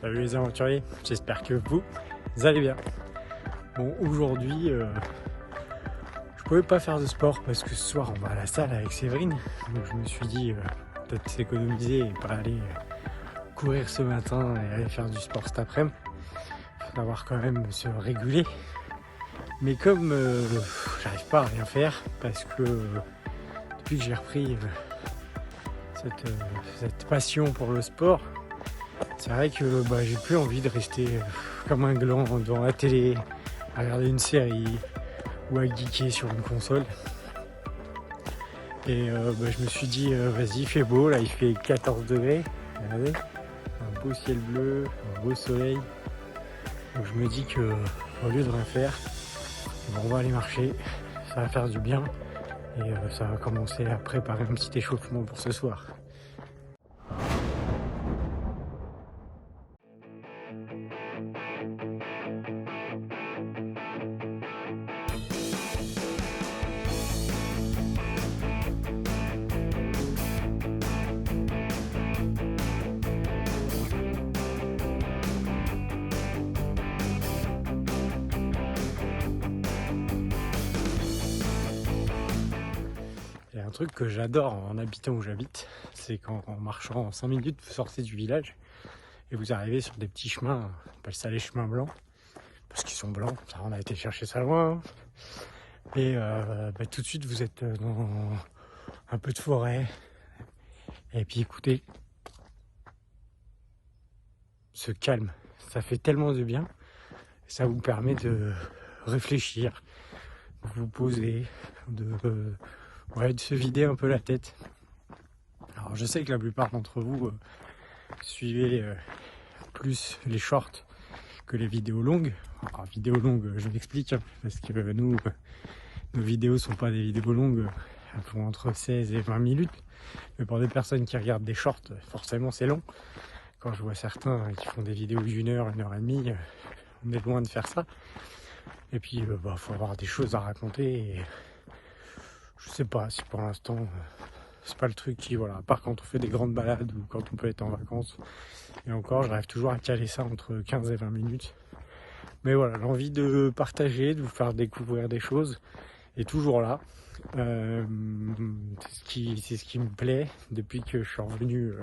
Salut les aventuriers, j'espère que vous allez bien. Bon, aujourd'hui, je pouvais pas faire de sport parce que ce soir on va à la salle avec Séverine. Donc je me suis dit peut-être s'économiser et pas aller courir ce matin et aller faire du sport cet après-midi. Il faut savoir quand même se réguler. Mais comme j'arrive pas à rien faire parce que depuis que j'ai repris cette passion pour le sport, c'est vrai que j'ai plus envie de rester comme un gland devant la télé, à regarder une série ou à geeker sur une console. Et je me suis dit, vas-y, il fait beau, là il fait 14 degrés, regardez, un beau ciel bleu, un beau soleil. Donc je me dis que au lieu de rien faire, on va aller marcher, ça va faire du bien et ça va commencer à préparer un petit échauffement pour ce soir. Il y a un truc que j'adore en habitant où j'habite, c'est qu'en marchant en 5 minutes, vous sortez du village et vous arrivez sur des petits chemins, on appelle ça les chemins blancs, parce qu'ils sont blancs, ça, on a été chercher ça loin. Et tout de suite vous êtes dans un peu de forêt, et puis écoutez, ce calme, ça fait tellement de bien, ça vous permet de réfléchir, de vous poser, de se vider un peu la tête. Alors je sais que la plupart d'entre vous suivez plus les shorts que les vidéos longues. Alors vidéos longues, je m'explique, parce que nous, nos vidéos sont pas des vidéos longues, elles font entre 16 et 20 minutes. Mais pour des personnes qui regardent des shorts, forcément c'est long. Quand je vois certains qui font des vidéos d'1 heure, 1h30, on est loin de faire ça. Et puis faut avoir des choses à raconter. Et je sais pas si pour l'instant c'est pas le truc qui, voilà, à part quand on fait des grandes balades ou quand on peut être en vacances. Et encore, j'arrive toujours à caler ça entre 15 et 20 minutes. Mais voilà, l'envie de partager, de vous faire découvrir des choses est toujours là. C'est ce qui me plaît depuis que je suis revenu de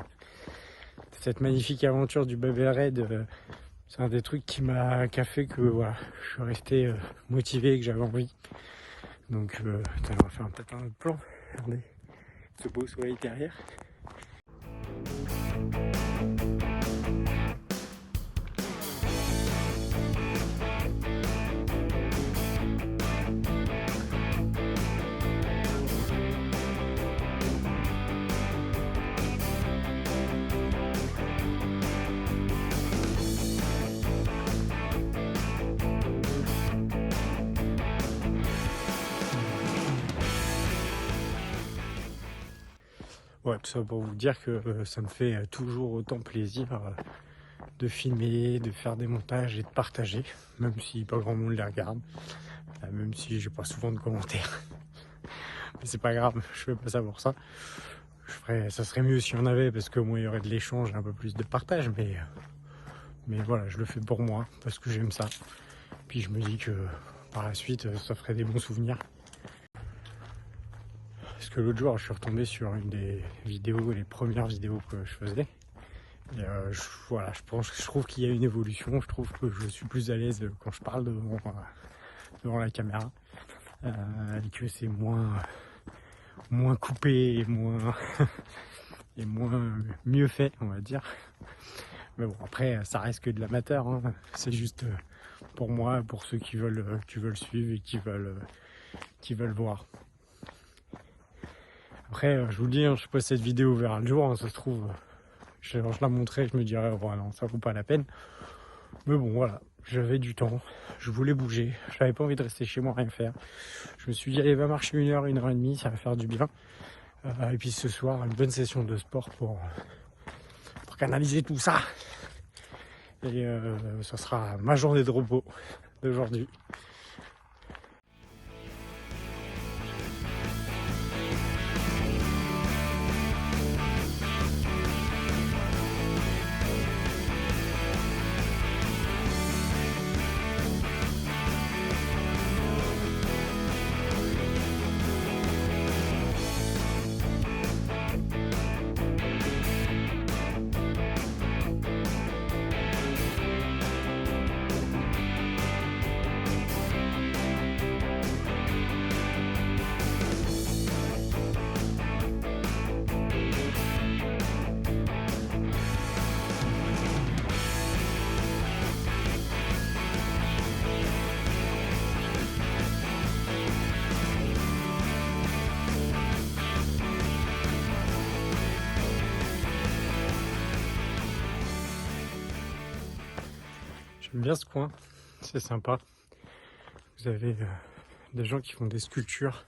cette magnifique aventure du Babel Raid. C'est un des trucs qui a fait que voilà, je suis resté motivé et que j'avais envie. Donc, on va faire peut-être un autre plan. Regardez ce beau soleil derrière. Ouais, tout ça pour vous dire que ça me fait toujours autant plaisir de filmer, de faire des montages et de partager, même si pas grand monde les regarde, même si j'ai pas souvent de commentaires. Mais c'est pas grave, je fais pas ça pour ça. Ça serait mieux s'il y en avait, parce qu'au moins il y aurait de l'échange et un peu plus de partage, mais voilà, je le fais pour moi, parce que j'aime ça. Puis je me dis que par la suite, ça ferait des bons souvenirs. Parce que l'autre jour, je suis retombé sur une des vidéos, les premières vidéos que je faisais. Et je trouve qu'il y a une évolution. Je trouve que je suis plus à l'aise quand je parle devant la caméra. Et que c'est moins coupé et et mieux fait, on va dire. Mais bon, après, ça reste que de l'amateur, hein. C'est juste pour moi, pour ceux qui veulent suivre et qui veulent voir. Après, je vous le dis, je sais pas si cette vidéo verra le jour, hein, ça se trouve, je la montrais, je me dirais, oh, non, ça vaut pas la peine. Mais bon, voilà, j'avais du temps, je voulais bouger, j'avais pas envie de rester chez moi, rien faire. Je me suis dit, allez, va marcher 1 heure, 1h30, ça va faire du bien. Et puis ce soir, une bonne session de sport pour canaliser tout ça. Et ça sera ma journée de repos d'aujourd'hui. J'aime bien ce coin, c'est sympa. Vous avez des gens qui font des sculptures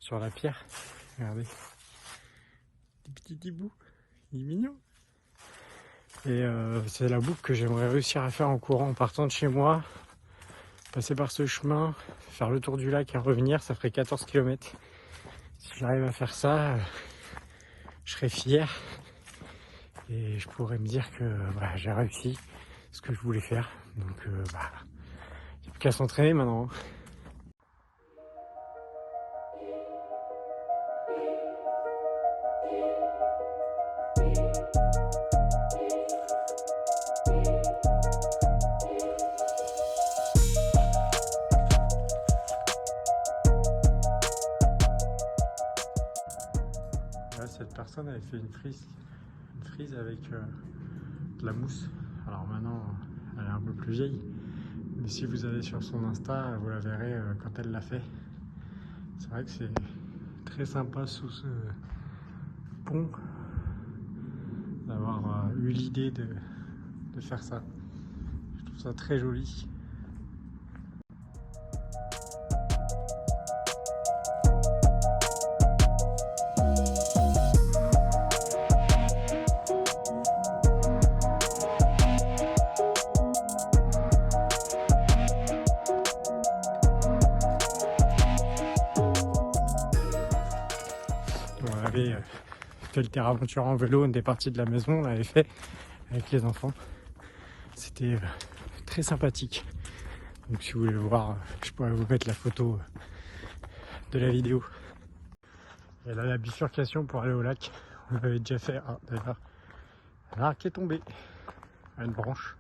sur la pierre. Regardez, des petits bouts, il est mignon. Et c'est la boucle que j'aimerais réussir à faire en courant en partant de chez moi, passer par ce chemin, faire le tour du lac et revenir, ça ferait 14 km. Si j'arrive à faire ça, je serais fier et je pourrais me dire que j'ai réussi ce que je voulais faire. Donc il n'y a plus qu'à s'entraîner maintenant. Là, cette personne avait fait une frise avec de la mousse. Alors maintenant, elle est un peu plus vieille. Mais si vous allez sur son Insta, vous la verrez quand elle l'a fait. C'est vrai que c'est très sympa sous ce pont d'avoir eu l'idée de faire ça. Je trouve ça très joli. On avait fait le Terre Aventure en vélo, une des parties de la maison, on l'avait fait avec les enfants. C'était très sympathique. Donc si vous voulez le voir, je pourrais vous mettre la photo de la vidéo. Et là, la bifurcation pour aller au lac, on l'avait déjà fait. Ah, d'ailleurs, un arc est tombé à une branche.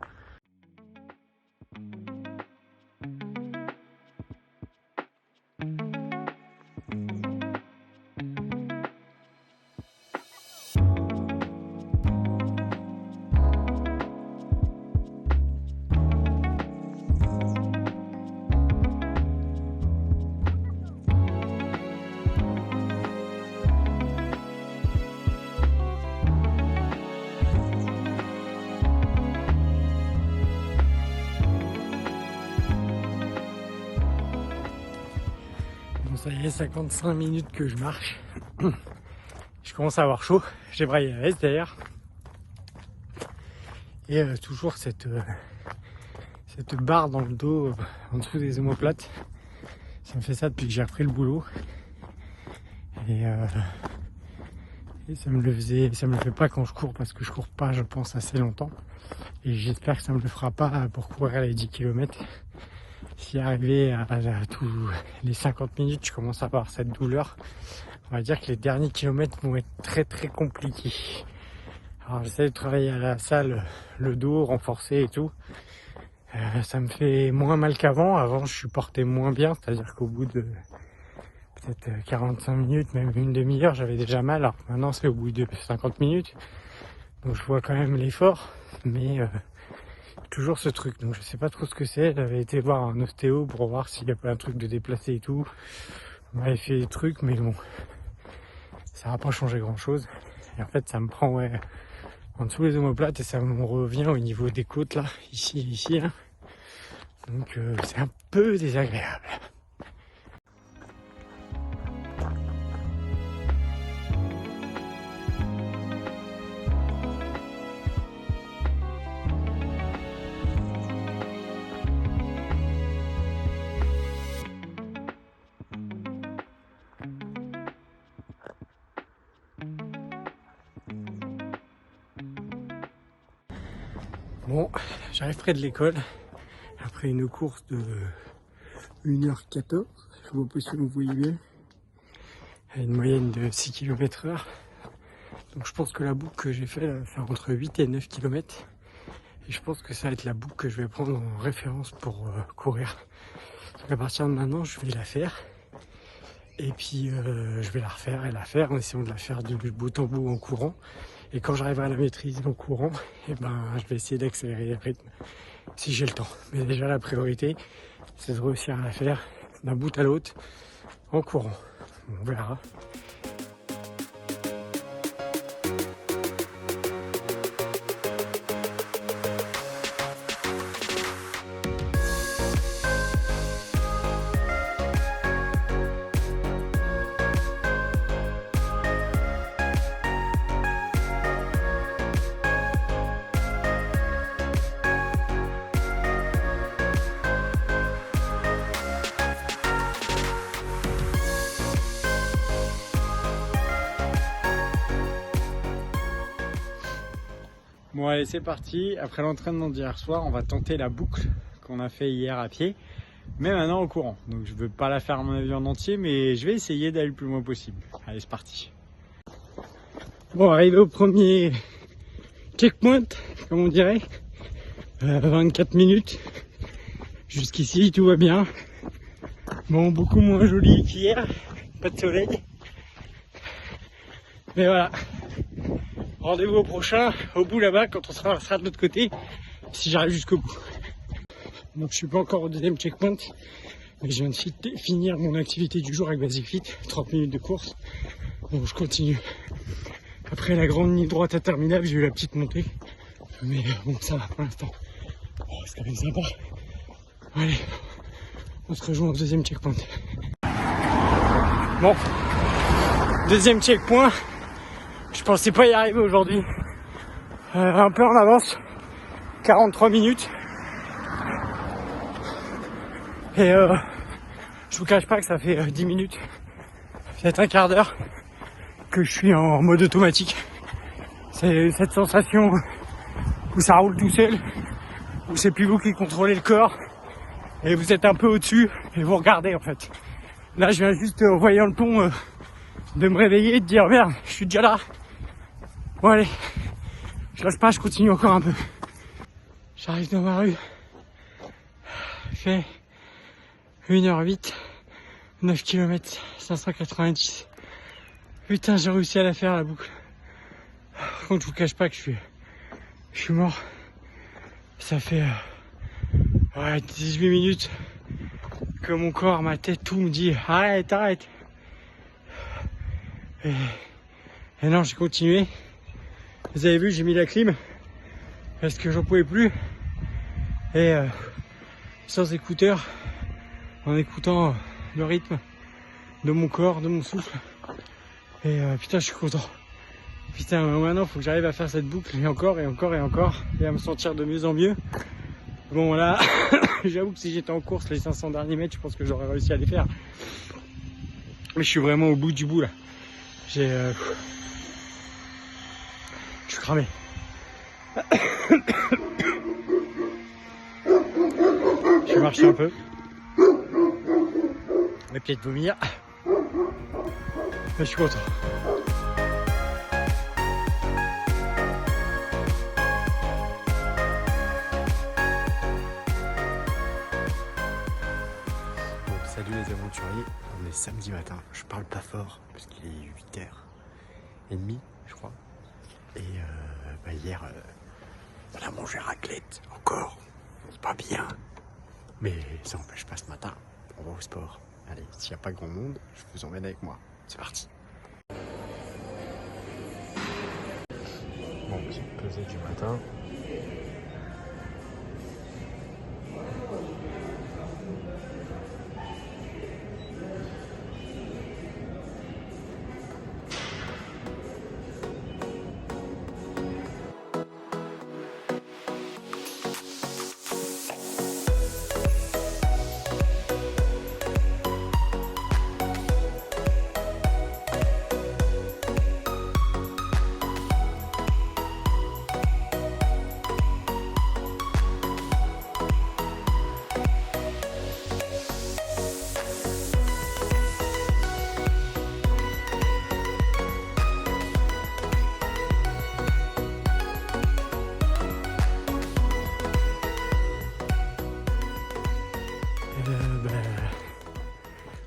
Ça y est, 55 minutes que je marche. Je commence à avoir chaud. J'ai braillé la veste d'ailleurs. Et toujours cette barre dans le dos, en dessous des omoplates. Ça me fait ça depuis que j'ai repris le boulot. Et ça me le fait pas quand je cours, parce que je cours pas, je pense, assez longtemps. Et j'espère que ça me le fera pas pour courir les 10 km. Si arrivé à tous les 50 minutes, je commence à avoir cette douleur. On va dire que les derniers kilomètres vont être très très compliqués. Alors j'essaie de travailler à la salle, le dos renforcé et tout. Ça me fait moins mal qu'avant. Avant, je supportais moins bien, c'est-à-dire qu'au bout de peut-être 45 minutes, même une demi-heure, j'avais déjà mal. Alors maintenant, c'est au bout de 50 minutes. Donc je vois quand même l'effort, mais toujours ce truc. Donc je sais pas trop ce que c'est. J'avais été voir un ostéo pour voir s'il y a pas un truc de déplacé et tout. On m'avait fait des trucs, mais bon, ça n'a pas changé grand-chose. Et en fait, ça me prend en dessous les omoplates et ça me revient au niveau des côtes là, ici là. Donc c'est un peu désagréable. Bon, j'arrive près de l'école, après une course de 1h14, je vois pas si vous voyez bien, à une moyenne de 6 km/h. Donc je pense que la boucle que j'ai fait, elle va faire entre 8 et 9 km. Et je pense que ça va être la boucle que je vais prendre en référence pour courir. Donc à partir de maintenant, je vais la faire. Et puis je vais la refaire et la faire en essayant de la faire du bout en bout en courant. Et quand j'arriverai à la maîtriser en courant, je vais essayer d'accélérer le rythme si j'ai le temps. Mais déjà la priorité, c'est de réussir à la faire d'un bout à l'autre en courant. On verra. Bon allez, c'est parti. Après l'entraînement d'hier soir, on va tenter la boucle qu'on a fait hier à pied, mais maintenant au courant. Donc je ne veux pas la faire à mon avis en entier, mais je vais essayer d'aller le plus loin possible. Allez, c'est parti. Bon, arrivé au premier checkpoint, comme on dirait, 24 minutes. Jusqu'ici, tout va bien. Bon, beaucoup moins joli qu'hier, pas de soleil. Mais voilà. Rendez-vous au prochain, au bout là-bas, quand on sera de l'autre côté, si j'arrive jusqu'au bout. Donc je suis pas encore au deuxième checkpoint, mais je viens de finir mon activité du jour avec Basic Fit, 30 minutes de course. Donc je continue. Après la grande ligne droite interminable, j'ai eu la petite montée. Mais bon, ça va pour l'instant. Oh, c'est quand même sympa. Allez, on se rejoint au deuxième checkpoint. Bon, deuxième checkpoint. Je pensais pas y arriver aujourd'hui. Un peu en avance. 43 minutes. Et je vous cache pas que ça fait 10 minutes, peut-être un quart d'heure, que je suis en mode automatique. C'est cette sensation où ça roule tout seul, où c'est plus vous qui contrôlez le corps, et vous êtes un peu au-dessus, et vous regardez en fait. Là je viens juste, en voyant le pont, de me réveiller et de dire merde, je suis déjà là. Bon allez, je lâche pas, je continue encore un peu. J'arrive dans ma rue. Je fais 1h08, 9 km, 590. Putain, j'ai réussi à la faire la boucle. Par contre, je vous cache pas que je suis mort. Ça fait 18 minutes que mon corps, ma tête, tout me dit arrête, arrête. Et non, j'ai continué. Vous avez vu, j'ai mis la clim parce que j'en pouvais plus. Et sans écouteurs, en écoutant le rythme de mon corps, de mon souffle. Et putain, je suis content. Putain, maintenant, il faut que j'arrive à faire cette boucle, et encore, et encore, et encore, et à me sentir de mieux en mieux. Bon, là, j'avoue que si j'étais en course, les 500 derniers mètres, je pense que j'aurais réussi à les faire. Mais je suis vraiment au bout du bout, là. Je suis cramé. Je vais marcher un peu. Mais peut-être vomir. Mais je suis content. Bon, salut les aventuriers. On est samedi matin. Je parle pas fort parce qu'il est 8h30, je crois. Et hier, on a mangé raclette. Encore. C'est pas bien. Mais ça n'empêche pas ce matin. On va au sport. Allez, s'il n'y a pas grand monde, je vous emmène avec moi. C'est parti. Bon, petite pesée du matin.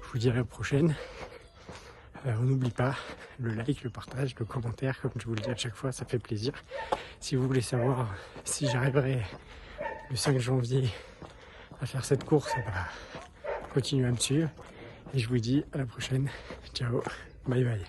Je vous dirai à la prochaine. On n'oublie pas le like, le partage, le commentaire, comme je vous le dis à chaque fois, ça fait plaisir. Si vous voulez savoir si j'arriverai le 5 janvier à faire cette course, continuez à me suivre. Et je vous dis à la prochaine. Ciao, bye bye.